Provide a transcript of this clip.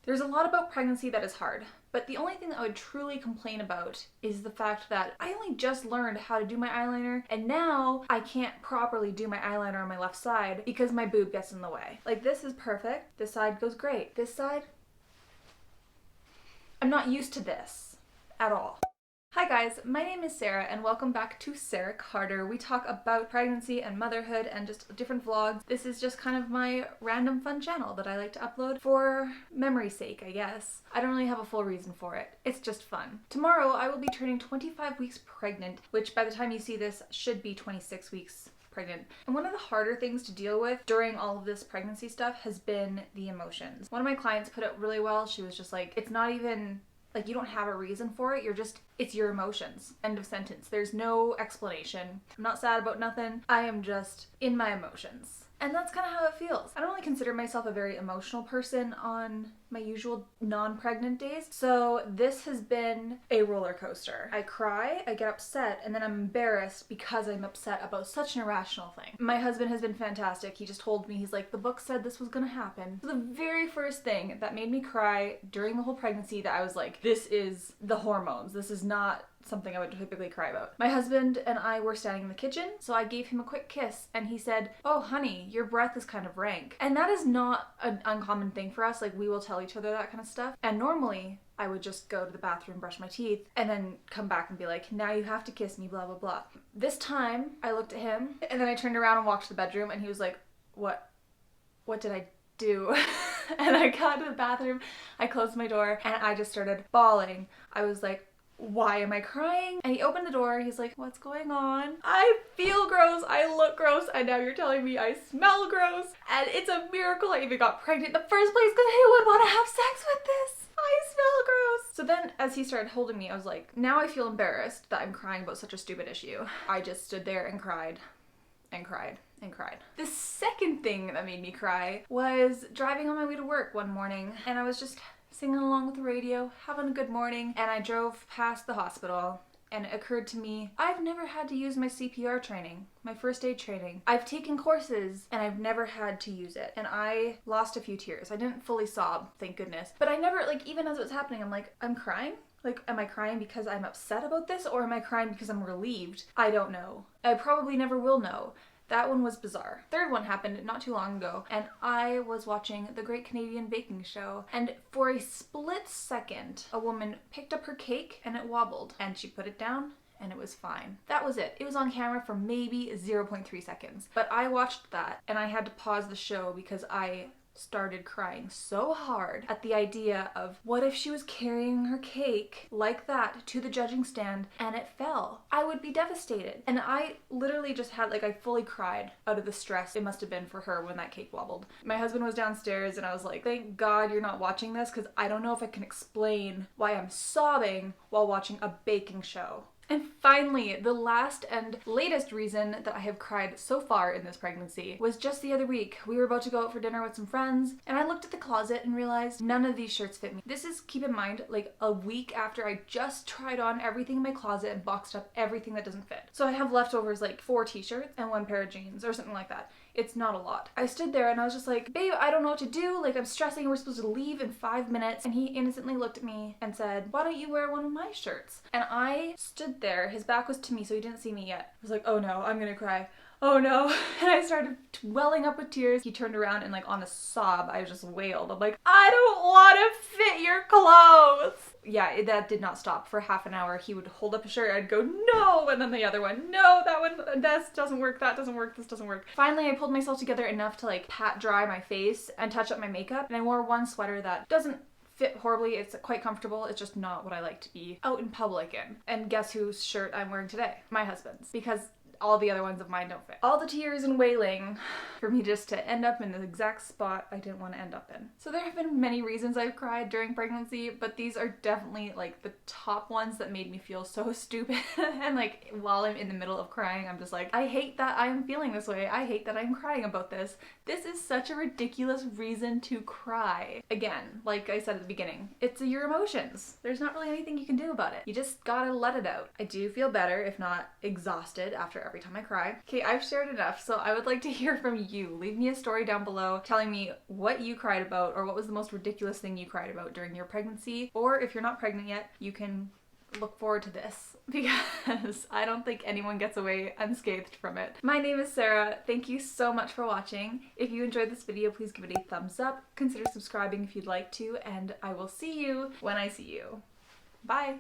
There's a lot about pregnancy that is hard, but the only thing that I would truly complain about is the fact that I only just learned how to do my eyeliner, and now I can't properly do my eyeliner on my left side because my boob gets in the way. Like, this is perfect. This side goes great. This side, I'm not used to this at all. Hi guys, my name is Sarah and welcome back to Sarah Carter. We talk about pregnancy and motherhood and just different vlogs. This is just kind of my random fun channel that I like to upload for memory's sake, I guess. I don't really have a full reason for it. It's just fun. Tomorrow I will be turning 25 weeks pregnant, which by the time you see this should be 26 weeks pregnant. And one of the harder things to deal with during all of this pregnancy stuff has been the emotions. One of my clients put it really well. She was just like, it's not even like you don't have a reason for it, it's your emotions. End of sentence. There's no explanation. I'm not sad about nothing. I am just in my emotions. And that's kind of how it feels. I don't really consider myself a very emotional person on my usual non-pregnant days, so this has been a roller coaster. I cry, I get upset, and then I'm embarrassed because I'm upset about such an irrational thing. My husband has been fantastic. He just told me, he's like, the book said this was gonna happen. So the very first thing that made me cry during the whole pregnancy that I was like, this is the hormones. This is not something I would typically cry about. My husband and I were standing in the kitchen, so I gave him a quick kiss and he said, "Oh honey, your breath is kind of rank." And that is not an uncommon thing for us. Like, we will tell each other that kind of stuff. And normally I would just go to the bathroom, brush my teeth, and then come back and be like, now you have to kiss me, blah, blah, blah. This time I looked at him and then I turned around and walked to the bedroom and he was like, what did I do? And I got to the bathroom, I closed my door and I just started bawling. I was like, why am I crying? And he opened the door, he's like, what's going on? I feel gross, I look gross, and now you're telling me I smell gross. And it's a miracle I even got pregnant in the first place because who would want to have sex with this? I smell gross. So then as he started holding me, I was like, now I feel embarrassed that I'm crying about such a stupid issue. I just stood there and cried and cried and cried. The second thing that made me cry was driving on my way to work one morning, and I was just singing along with the radio, having a good morning, and I drove past the hospital and it occurred to me, I've never had to use my CPR training, my first aid training. I've taken courses and I've never had to use it. And I lost a few tears. I didn't fully sob, thank goodness. But I never, like, even as it was happening, I'm like, I'm crying? Like, am I crying because I'm upset about this, or am I crying because I'm relieved? I don't know. I probably never will know. That one was bizarre. Third one happened not too long ago, and I was watching the Great Canadian Baking Show, and for a split second, a woman picked up her cake and it wobbled, and she put it down, and it was fine. That was it. It was on camera for maybe 0.3 seconds. But I watched that, and I had to pause the show because I started crying so hard at the idea of what if she was carrying her cake like that to the judging stand and it fell? I would be devastated. And I literally just had, like, I fully cried out of the stress it must have been for her when that cake wobbled. My husband was downstairs and I was like, thank God you're not watching this because I don't know if I can explain why I'm sobbing while watching a baking show. And finally, the last and latest reason that I have cried so far in this pregnancy was just the other week. We were about to go out for dinner with some friends, and I looked at the closet and realized none of these shirts fit me. This is, keep in mind, like a week after I just tried on everything in my closet and boxed up everything that doesn't fit. So I have leftovers like 4 t-shirts and 1 pair of jeans or something like that. It's not a lot. I stood there and I was just like, babe, I don't know what to do. Like, I'm stressing. We're supposed to leave in 5 minutes. And he innocently looked at me and said, why don't you wear one of my shirts? And I stood there. His back was to me, so he didn't see me yet. I was like, oh no, I'm gonna cry. Oh no. And I started welling up with tears. He turned around and, like, on a sob, I just wailed. I'm like, I don't want to fit your clothes. Yeah, that did not stop. For half an hour, he would hold up a shirt, I'd go, no, and then the other one, no, that one, this doesn't work, that doesn't work, this doesn't work. Finally, I pulled myself together enough to, like, pat dry my face and touch up my makeup, and I wore one sweater that doesn't fit horribly. It's quite comfortable. It's just not what I like to be out in public in. And guess whose shirt I'm wearing today? My husband's. Because all the other ones of mine don't fit. All the tears and wailing for me just to end up in the exact spot I didn't want to end up in. So there have been many reasons I've cried during pregnancy, but these are definitely like the top ones that made me feel so stupid. And like while I'm in the middle of crying, I'm just like, I hate that I'm feeling this way. I hate that I'm crying about this. This is such a ridiculous reason to cry. Again, like I said at the beginning, it's your emotions. There's not really anything you can do about it. You just gotta let it out. I do feel better, if not exhausted, after every time I cry. Okay, I've shared enough, so I would like to hear from you. Leave me a story down below telling me what you cried about or what was the most ridiculous thing you cried about during your pregnancy. Or if you're not pregnant yet, you can look forward to this because I don't think anyone gets away unscathed from it. My name is Sarah. Thank you so much for watching. If you enjoyed this video, please give it a thumbs up. Consider subscribing if you'd like to, and I will see you when I see you. Bye!